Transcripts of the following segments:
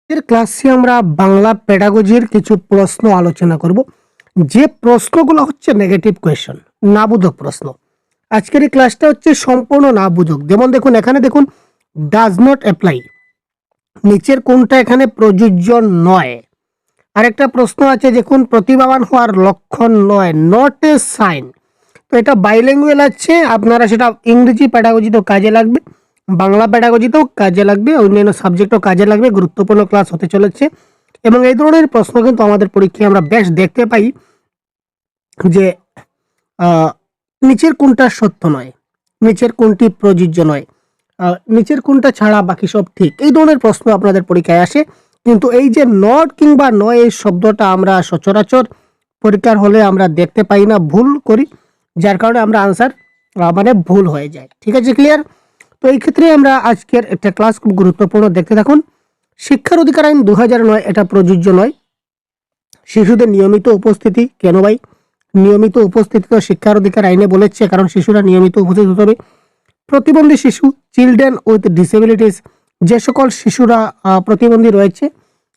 এর ক্লাসে আমরা বাংলা পেডাগজির কিছু প্রশ্ন আলোচনা করব, যে প্রশ্নগুলো হচ্ছে নেগেটিভ কোয়েশ্চন, নাবোধক প্রশ্ন। আজকের এই ক্লাসটা হচ্ছে সম্পূর্ণ নাবোধক। যেমন দেখুন, এখানে দেখুন ডাজ নট অ্যাপ্লাই, নিচের কোনটা এখানে প্রযোজ্য নয়। আরেকটা প্রশ্ন আছে, দেখুন প্রতিভাবান হওয়ার লক্ষণ নয়, নট এ সাইন। তো এটা বাইল্যাঙ্গুয়েল আছে, আপনারা সেটা ইংরেজি পেডাগজিতেও কাজে লাগবে, বাংলা পেডাগজিতেও কাজে লাগবে, অন্যান্য সাবজেক্টও কাজে লাগবে। গুরুত্বপূর্ণ ক্লাস হতে চলেছে এবং এই ধরনের প্রশ্ন কিন্তু আমাদের পরীক্ষায় আমরা বেশ দেখতে পাই যে নিচের কোনটা সত্য নয়, নিচের কোনটি প্রযোজ্য নয়, নিচের কোনটা ছাড়া বাকি সব ঠিক, এই ধরনের প্রশ্ন আপনাদের পরীক্ষায় আসে। কিন্তু এই যে নট কিংবা নয় এই শব্দটা আমরা সচরাচর পরীক্ষার হলে আমরা দেখতে পাই না, ভুল করি, যার কারণে আমরা আনসার মানে ভুল হয়ে যায়। ঠিক আছে, ক্লিয়ার? তো এই ক্ষেত্রে আমরা আজকের একটা ক্লাস খুব গুরুত্বপূর্ণ, দেখতে থাকুন। শিক্ষার অধিকার আইন 2009 এটা প্রযোজ্য নয়। শিশুদের নিয়মিত উপস্থিতি, কেন ভাই? নিয়মিত উপস্থিতি তো শিক্ষার অধিকার আইনে বলেছে, কারণ শিশুরা নিয়মিত উপস্থিত হতে হবে। প্রতিবন্ধী শিশু, চিলড্রেন উইথ ডিসেবিলিটিস, যে সকল শিশুরা প্রতিবন্ধী রয়েছে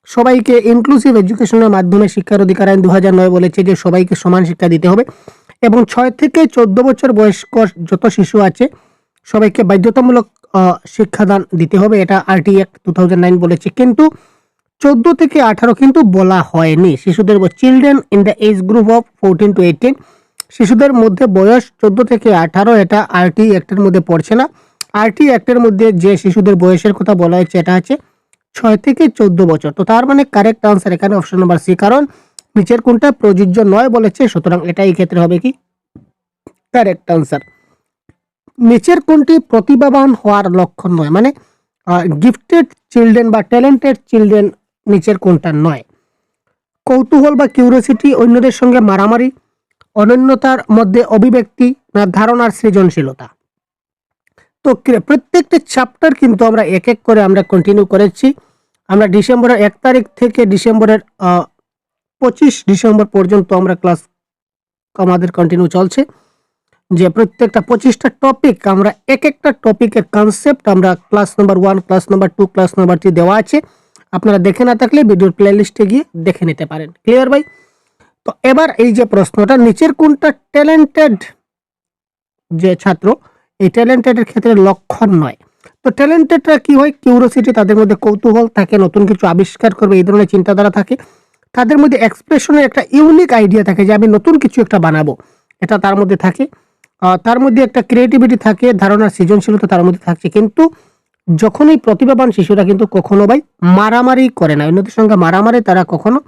সবাইকে ইনক্লুসিভ এডুকেশনের মাধ্যমে শিক্ষার অধিকার আইন 2009 বলেছে যে সবাইকে সমান শিক্ষা দিতে হবে এবং 6 থেকে 14 বছর বয়স্ক যত শিশু আছে সবাইকে বাধ্যতামূলক শিক্ষাদান দিতে হবে, এটা আরটি অ্যাক্ট 2009 বলেছে। কিন্তু 14 থেকে 18 কিন্তু বলা হয়নি। শিশুদের children in the age group of 14 to 18, শিশুদের মধ্যে বয়স 14 থেকে 18, এটা আরটি অ্যাক্টের মধ্যে পড়ছে না। আরটি অ্যাক্টের মধ্যে যে শিশুদের বয়সের কথা বলা হয়েছে এটা আছে 6 থেকে 14 বছর। তো তার মানে কারেক্ট আনসার এখানে অপশন নাম্বার সি, কারণ নিচের কোনটা প্রযোজ্য নয় বলেছে, সুতরাং এটা এই ক্ষেত্রে হবে কি কারেক্ট আনসার। নিচের কোনটি প্রতিভাবান হওয়ার লক্ষণ নয়, মানে গিফটেড চিলড্রেন বা ট্যালেন্টেড চিলড্রেন নিচের কোনটা নয়? কৌতূহল বা কিউরিওসিটি, অন্যদের সঙ্গে মারামারি, অনন্যতার মধ্যে অভিব্যক্তি, না ধারণার সৃজনশীলতা? তো প্রত্যেকটা চ্যাপ্টার কিন্তু আমরা এক এক করে আমরা কন্টিনিউ করেছি। আমরা ডিসেম্বরের 1 তারিখ থেকে ডিসেম্বরের 25 ডিসেম্বর পর্যন্ত আমরা ক্লাস আমাদের কন্টিনিউ চলছে, যে প্রত্যেকটা 25টা টপিক আমরা এক একটা টপিকের কনসেপ্ট আমরা class number 1, class number 2, class number 3 দেওয়া আছে। আপনারা দেখে না থাকলে ভিডিওর প্লেলিস্টে গিয়ে দেখে নিতে পারেন। ক্লিয়ার ভাই? তো এবার এই যে প্রশ্নটা, নিচের কোনটা ট্যালেন্টেড যে ছাত্র, এই ট্যালেন্টেডের ক্ষেত্রে লক্ষণ নয়? তো ট্যালেন্টেডরা কি হয়? কিউরিওসিটি, তাদের মধ্যে কৌতূহল থাকে, নতুন কিছু আবিষ্কার করবে এই ধরনের চিন্তাধারা থাকে, তাদের মধ্যে এক্সপ্রেশনের একটা ইউনিক আইডিয়া থাকে যে আমি নতুন কিছু একটা বানাবো, এটা তার মধ্যে থাকে। তার মধ্যে একটা ক্রিয়েটিভিটি থাকে, ধারণার সৃজনশীলতা তার মধ্যে থাকছে। কিন্তু যখনই প্রতিভাবান শিশুরা কিন্তু কখনো ভাই মারামারি করে না, অন্যদের সঙ্গে মারামারি তারা কখনো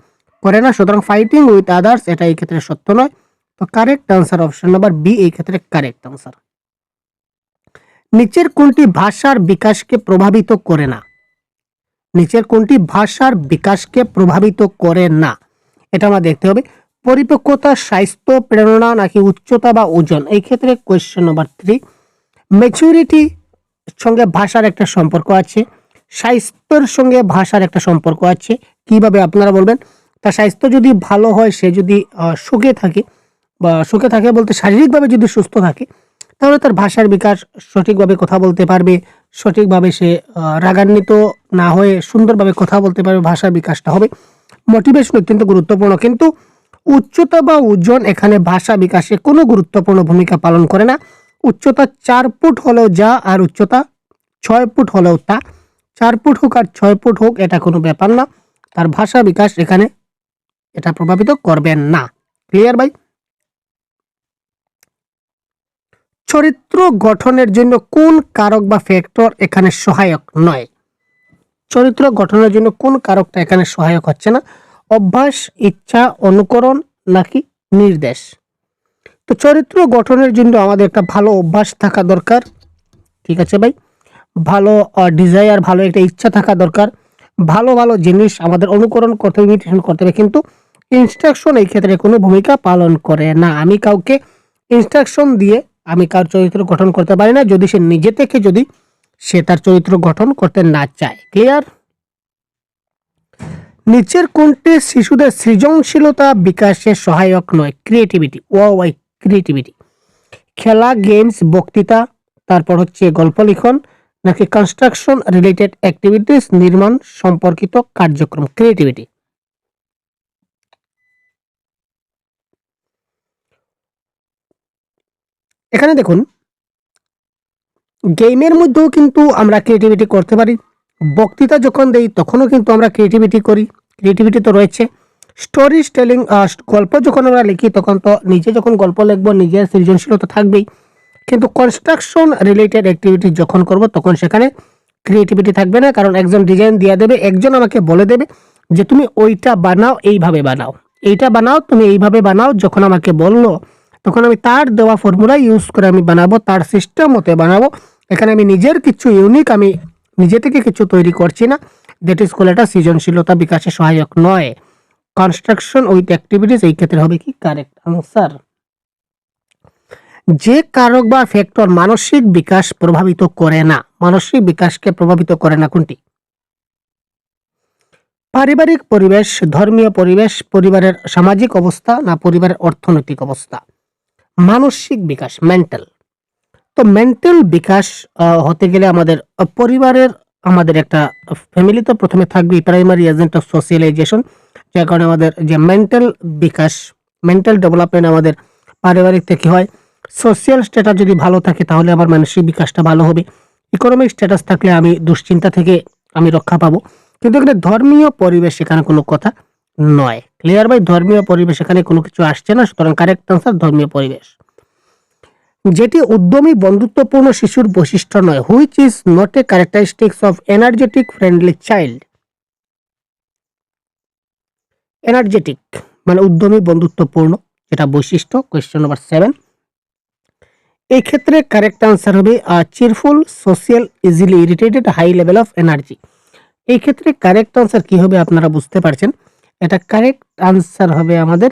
করে না, সুতরাং ফাইটিং উইথ আদার্স এটা এই ক্ষেত্রে সত্য নয়। তো correct answer option number B এই ক্ষেত্রে কারেক্ট আনসার। নিচের কোনটি ভাষার বিকাশকে প্রভাবিত করে না? নিচের কোনটি ভাষার বিকাশকে প্রভাবিত করে না, এটা আমরা দেখতে হবে। পরিপক্কতা, স্বাস্থ্য, প্রেরণা, নাকি উচ্চতা বা ওজন? এই ক্ষেত্রে কোয়েশ্চেন নাম্বার 3। ম্যাচুরিটি সঙ্গে ভাষার একটা সম্পর্ক আছে, স্বাস্থ্যের সঙ্গে ভাষার একটা সম্পর্ক আছে। কিভাবে আপনারা বলবেন? তার স্বাস্থ্য যদি ভালো হয়, সে যদি সুখে থাকে, বা সুখে থাকে বলতে শারীরিকভাবে যদি সুস্থ থাকে, তাহলে তার ভাষার বিকাশ, সঠিকভাবে কথা বলতে পারবে, সঠিকভাবে সে রাগান্বিত না হয়ে সুন্দরভাবে কথা বলতে পারবে, ভাষার বিকাশটা হবে। মোটিভেশন অত্যন্ত গুরুত্বপূর্ণ, কিন্তু উচ্চতা বা ওজন এখানে ভাষা বিকাশে কোনো গুরুত্বপূর্ণ ভূমিকা পালন করে না। উচ্চতা 4 ফুট হলেও যা, আর উচ্চতা 6 ফুট হলেও তা। 4 ফুট হোক আর 6 ফুট হোক এটা কোনো ব্যাপার না, তার ভাষা বিকাশ এখানে এটা প্রভাবিত করবেন না। ক্লিয়ার ভাই? চরিত্র গঠনের জন্য কোন কারক বা ফ্যাক্টর এখানে সহায়ক নয়? চরিত্র গঠনের জন্য কোন কারকটা এখানে সহায়ক হচ্ছে না? অভ্যাস, ইচ্ছা, অনুকরণ, নাকি নির্দেশ? তো চরিত্র গঠনের জন্য আমাদের একটা ভালো অভ্যাস থাকা দরকার। ঠিক আছে ভাই? ভালো ডিজায়ার, ভালো একটা ইচ্ছা থাকা দরকার, ভালো ভালো জিনিস আমাদের অনুকরণ করতে হবে, ইমিটেশন করতে হবে। কিন্তু ইনস্ট্রাকশন এই ক্ষেত্রে কোনো ভূমিকা পালন করে না। আমি কাউকে ইনস্ট্রাকশন দিয়ে আমি কার চরিত্র গঠন করতে পারি না, যদি সে নিজে থেকে যদি সে তার চরিত্র গঠন করতে না চায়। ক্লিয়ার? নিচের কোনটি শিশুদের সৃজনশীলতা বিকাশে সহায়ক নয়? Creativity, why creativity. খেলা, গেমস, বক্তৃতা, তারপর হচ্ছে গল্প লিখন, নাকি কনস্ট্রাকশন রিলেটেড অ্যাক্টিভিটিস, নির্মাণ সম্পর্কিত কার্যক্রম, ক্রিয়েটিভিটি? এখানে দেখুন, গেমের মধ্যেও কিন্তু আমরা ক্রিয়েটিভিটি করতে পারি। বক্তৃতা যখন দেই তখনও কিন্তু আমরা ক্রিয়েটিভিটি করি, ক্রিয়েটিভিটি তো রয়েছে। স্টোরি টেলিং, গল্প যখন আমরা লিখি তখন তো নিজে যখন গল্প লিখবো নিজের সৃজনশীলতা থাকবেই, কিন্তু কনস্ট্রাকশন রিলেটেড অ্যাক্টিভিটি যখন করব তখন সেখানে ক্রিয়েটিভিটি থাকবে না, কারণ একজন ডিজাইন দিয়ে দেবে, একজন আমাকে বলে দেবে যে তুমি ওইটা বানাও, এইভাবে বানাও, এইটা বানাও, তুমি এইভাবে বানাও। যখন আমাকে বললো তখন আমি তার দেওয়া ফর্মুলা ইউজ করে আমি বানাবো, তার সিস্টেম মতে বানাবো। এখানে আমি নিজের কিছু ইউনিক, আমি নিজে থেকে কিছু তৈরি করছি না। দ্যাট ইজ কল এটা সৃজনশীলতা বিকাশে সহায়ক নয়। কনস্ট্রাকশন উইথ অ্যাক্টিভিটিস এই ক্ষেত্রে হবে কি কারেক্ট আনসার। যে কারক বা ফ্যাক্টর মানসিক বিকাশ প্রভাবিত করে না, মানসিক বিকাশকে প্রভাবিত করে না কোনটি? পারিবারিক পরিবেশ, ধর্মীয় পরিবেশ, পরিবারের সামাজিক অবস্থা, না পরিবারের অর্থনৈতিক অবস্থা? মানসিক বিকাশ, মেন্টাল। তো মেন্টাল বিকাশ হতে গেলে আমাদের পরিবারের, আমাদের একটা ফ্যামিলি তো প্রথমে থাকবে, প্রাইমারি এজেন্ট অফ সোশিয়ালাইজেশন, যার কারণে আমাদের যে মেন্টাল বিকাশ, মেন্টাল ডেভেলপমেন্ট আমাদের পারিবারিক থেকে হয়। সোশিয়াল স্ট্যাটাস যদি ভালো থাকে তাহলে আমার মানসিক বিকাশটা ভালো হবে। ইকোনমিক স্ট্যাটাস থাকলে আমি দুশ্চিন্তা থেকে আমি রক্ষা পাবো। কিন্তু এখানে ধর্মীয় পরিবেশ এখানে কোনো কথা নয়। ক্লিয়ার ভাই? ধর্মীয় পরিবেশ এখানে কোনো কিছু আসছে না, সুতরাং কারেক্ট আনসার ধর্মীয় পরিবেশ। যেটি উদ্যমী বন্ধুত্বপূর্ণ শিশুর বৈশিষ্ট্য নয়, which is not a characteristics of energetic friendly child. Energetic মানে উদ্যমী বন্ধুত্বপূর্ণ, যেটা বৈশিষ্ট্য। Question number 7। এই ক্ষেত্রে কারেক্ট আনসার হবে cheerful, social, easily irritated, high level of energy. এই ক্ষেত্রে কারেক্ট আনসার কি হবে আপনারা বুঝতে পারছেন। এটা কারেক্ট আনসার হবে আমাদের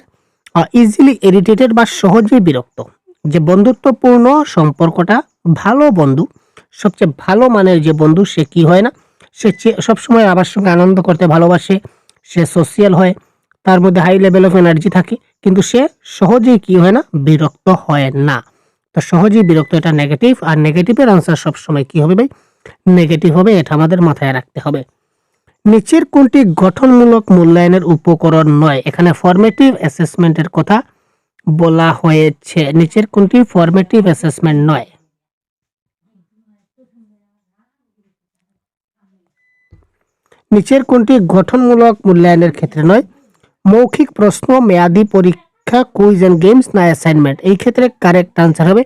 ইজিলি ইরিটেটেড বা সহজেই বিরক্ত। যে বন্ধুত্বপূর্ণ সম্পর্কটা, ভালো বন্ধু, সবচেয়ে ভালো মানের যে বন্ধু, সে কি হয় না, সে সবসময় আমার সঙ্গে আনন্দ করতে ভালোবাসে, সে সোশিয়াল হয়, তার মধ্যে হাই লেভেল অফ এনার্জি থাকে, কিন্তু সে সহজেই কি হয় না, বিরক্ত হয় না। তো সহজেই বিরক্ত, এটা নেগেটিভ, আর নেগেটিভের আনসার সবসময় কি হবে ভাই, নেগেটিভ হবে, এটা আমাদের মাথায় রাখতে হবে। নিচের কোনটি গঠনমূলক মূল্যায়নের উপকরণ নয়? এখানে ফরমেটিভ অ্যাসেসমেন্টের কথা বলা হয়েছে। নিচের কোনটি ফরমেটিভ অ্যাসেসমেন্ট নয়? নিচের কোনটি গঠনমূলক মূল্যায়নের ক্ষেত্রে নয়? মৌখিক প্রশ্ন, মেয়াদি পরীক্ষা, কুইজ এন্ড গেমস, না অ্যাসাইনমেন্ট? এই ক্ষেত্রে কারেক্ট আনসার হবে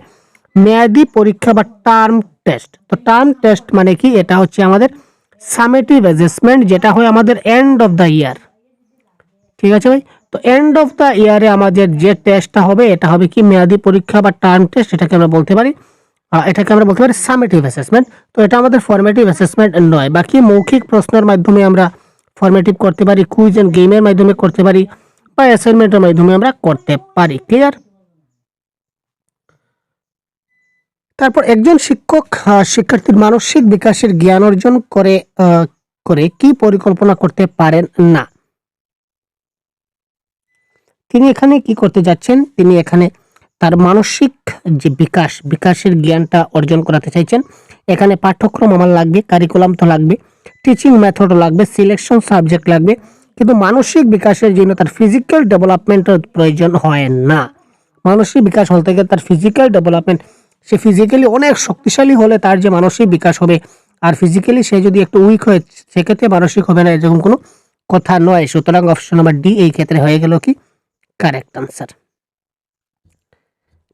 মেয়াদি পরীক্ষা বা টার্ম টেস্ট। তো টার্ম টেস্ট মানে কি? এটা হচ্ছে আমাদের সামেটিভ অ্যাসেসমেন্ট, যেটা হয় আমাদের এন্ড অফ দ্য ইয়ার। ঠিক আছে ভাই? তো এন্ড অফ দ্য ইয়ারে আমাদের যে টেস্টটা হবে এটা হবে কি মেয়াদি পরীক্ষা বা টার্ম টেস্ট। এটাকে আমরা বলতে পারি সামেটিভ অ্যাসেসমেন্ট। তো এটা আমাদের ফরমেটিভ অ্যাসেসমেন্ট নয়। বাকি মৌখিক প্রশ্নের মাধ্যমে আমরা ফরমেটিভ করতে পারি, কুইজ এন্ড গেমের মাধ্যমে করতে পারি, বা অ্যাসাইনমেন্টের মাধ্যমে আমরা করতে পারি। ক্লিয়ার? তারপর একজন শিক্ষক শিক্ষার্থীর মানসিক বিকাশের জ্ঞান অর্জন করে কি পরিকল্পনা করতে পারেন না? তিনি এখানে কি করতে যাচ্ছেন? তিনি এখানে তার মানসিক যে বিকাশের জ্ঞানটা অর্জন করাতে চাইছেন। এখানে পাঠ্যক্রম আমার লাগবে, কারিকুলাম তো লাগবে, টিচিং মেথড লাগবে, সিলেকশন সাবজেক্ট লাগবে, কিন্তু মানসিক বিকাশের জন্য তার ফিজিক্যাল ডেভেলপমেন্টের প্রয়োজন হয় না। মানসিক বিকাশ বলতে গেলে তার ফিজিক্যাল ডেভেলপমেন্ট, সে ফিজিক্যালি অনেক শক্তিশালী হলে তার যে মানসিক বিকাশ হবে, আর ফিজিক্যালি সে যদি একটু উইক হয় সেক্ষেত্রে মানসিক হবে না, এরকম কোনো কথা নয়। সুতরাং অপশন নাম্বার ডি এই ক্ষেত্রে হয়ে গেল কি কারেক্ট আনসার।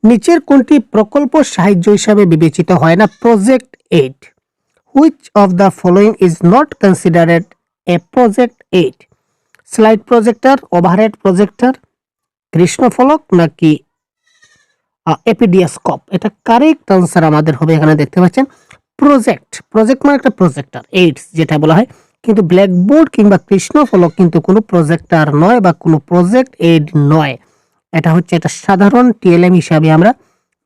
নিচের কোনটি প্রকল্প সাহায্য হিসাবে বিবেচিত হয় না? Project aid. Which of the following is not considered a project aid? Slide projector, overhead projector, কৃষ্ণফলক, নাকি এপিডিয়াস্কোপ? এটা কারেক্ট আনসার আমাদের হবে। এখানে দেখতে পাচ্ছেন প্রজেক্ট মানে একটা প্রজেক্টর, এইডস যেটা বলা হয়, কিন্তু ব্ল্যাকবোর্ড কিংবা কৃষ্ণফলক কিন্তু কোনো প্রজেক্টর নয় বা কোনো প্রজেক্ট এইড নয়। এটা হচ্ছে একটা সাধারণ টিএলএম হিসাবে আমরা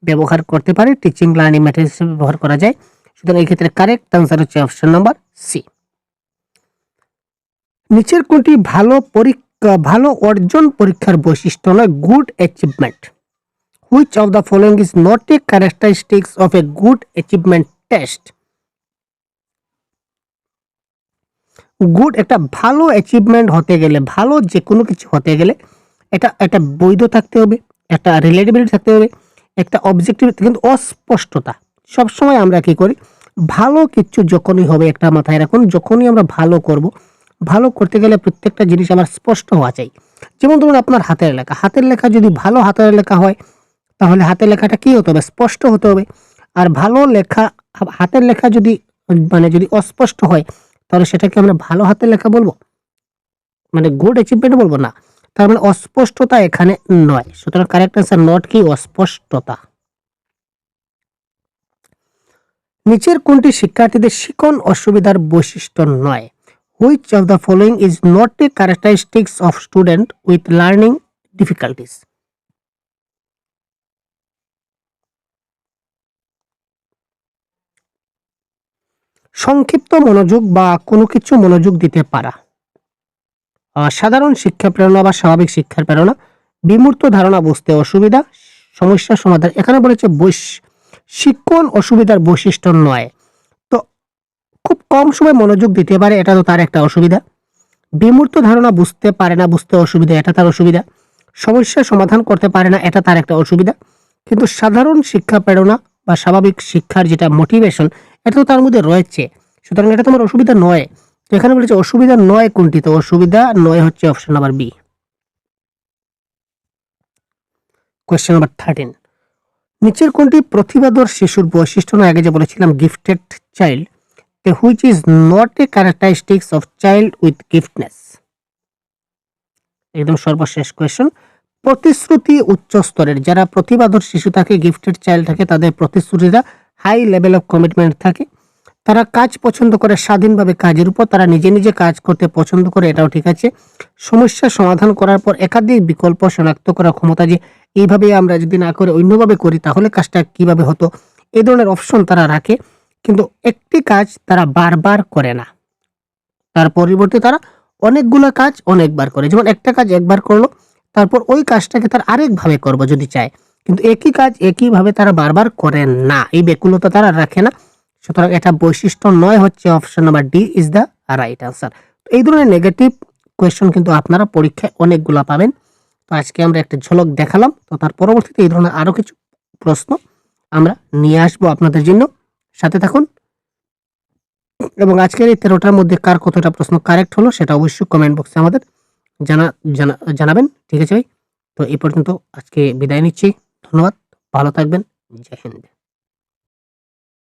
ব্যবহার করতে পারি, টিচিং লার্নিং ম্যাটেরিয়াল হিসেবে ব্যবহার করা যায়। সুতরাং এই ক্ষেত্রে কারেক্ট আনসার হচ্ছে অপশন নাম্বার সি। নিচের কোনটি ভালো অর্জন পরীক্ষার বৈশিষ্ট্য নয়? Good achievement. Which of the following is not a characteristics of a good achievement test? Good একটা ভালো অ্যাচিভমেন্ট হতে গেলে, ভালো যে কোনো কিছু হতে গেলে এটা একটা বৈধ থাকতে হবে, একটা রিলেটেবিলিটি থাকতে হবে, একটা অবজেক্টিভ, কিন্তু অস্পষ্টতা। সবসময় আমরা কি করি, ভালো কিছু যখনই হবে, একটা মাথায় রাখুন, যখনই আমরা ভালো করব, ভালো করতে গেলে প্রত্যেকটা জিনিস আমার স্পষ্ট হওয়া চাই। যেমন ধরুন আপনার হাতের লেখা, হাতের লেখা যদি ভালো হাতের লেখা হয়, তাহলে হাতের লেখাটা কি হতে হবে, স্পষ্ট হতে হবে। আর ভালো লেখা, হাতের লেখা যদি মানে যদি অস্পষ্ট হয়, তাহলে সেটাকে আমরা ভালো হাতের লেখা বলবো, মানে গুড অ্যাচিভমেন্ট বলবো না। তার মানে অস্পষ্টতা এখানে নয়। সুতরাং কারেক্ট অ্যান্সার নট কি, অস্পষ্টতা। নিচের কোনটি শিক্ষার্থীদের শিখন অসুবিধার বৈশিষ্ট্য নয়? Which of the following is not a characteristics of student with learning difficulties? সংক্ষিপ্ত মনোযোগ বা কোনো কিছু মনোযোগ দিতে পারা, সাধারণ শিক্ষা প্রেরণা বা স্বাভাবিক শিক্ষার প্রেরণা, বিমূর্ত ধারণা বুঝতে অসুবিধা, সমস্যা সমাধান। এখানে বলেছে শিক্ষণ অসুবিধার বৈশিষ্ট্য নয়। তো খুব কম সময় মনোযোগ দিতে পারে, এটা তো তার একটা অসুবিধা। বিমূর্ত ধারণা বুঝতে পারে না, বুঝতে অসুবিধা, এটা তার অসুবিধা। সমস্যার সমাধান করতে পারে না, এটা তার একটা অসুবিধা। কিন্তু সাধারণ শিক্ষা প্রেরণা বা স্বাভাবিক শিক্ষার যেটা মোটিভেশন, এটা তো তার মধ্যে রয়েছে। সুতরাং এটা তোমার অসুবিধা নয়। তো এখানে বলেছে অসুবিধা নয় কোনটি, তো অসুবিধা নয় হচ্ছে option number B. Question number 13, নিচের কোনটি প্রতিভাধর শিশুর বৈশিষ্ট্য নয়? আগে যে বলেছিলাম গিফটেড চাইল্ড, তো which is not a characteristics of child with giftness? একদম সর্বশেষ কোয়েশ্চন, প্রতিশ্রুতি উচ্চ স্তরের, যারা প্রতিভাধর শিশু থাকে, গিফটেড চাইল্ড থাকে, তাদের প্রতিশ্রুতিটা হাই লেভেল অফ কমিটমেন্ট থাকে। তারা কাজ পছন্দ করে, স্বাধীনভাবে কাজের উপর তারা নিজে নিজে কাজ করতে পছন্দ করে, এটাও ঠিক আছে। সমস্যা সমাধান করার পর একাধিক বিকল্প শনাক্ত করার ক্ষমতা, যে এইভাবে আমরা যদি না করে অন্যভাবে করি তাহলে কাজটা কিভাবে হতো, এই ধরনের অপশন তারা রাখে। কিন্তু একটি কাজ তারা বারবার করে না, তার পরিবর্তে তারা অনেকগুলো কাজ অনেকবার করে। যেমন একটা কাজ একবার করলো, তারপর ওই কাজটাকে তার আরেকভাবে করবো যদি চায়, কিন্তু একই কাজ একইভাবে তারা বারবার করে না, এই ব্যাকুলতা তারা রাখে না। সুতরাং এটা বৈশিষ্ট্য নয় হচ্ছে option number D is the right answer. তো এই ধরনের নেগেটিভ কোয়েশ্চন কিন্তু আপনারা পরীক্ষায় অনেকগুলো পাবেন। তো আজকে আমরা একটা ঝলক দেখালাম, তো তার পরবর্তীতে এই ধরনের আরো কিছু প্রশ্ন আমরা নিয়ে আসবো আপনাদের জন্য। সাথে থাকুন। এবং আজকের এই 13টার মধ্যে কার কতটা প্রশ্ন কারেক্ট হলো সেটা অবশ্যই কমেন্ট বক্সে আমাদের জানাবেন। ঠিক আছে ভাই? তো এই পর্যন্ত আজকে বিদায় নিচ্ছি। ধন্যবাদ। ভালো থাকবেন। জয় হিন্দ।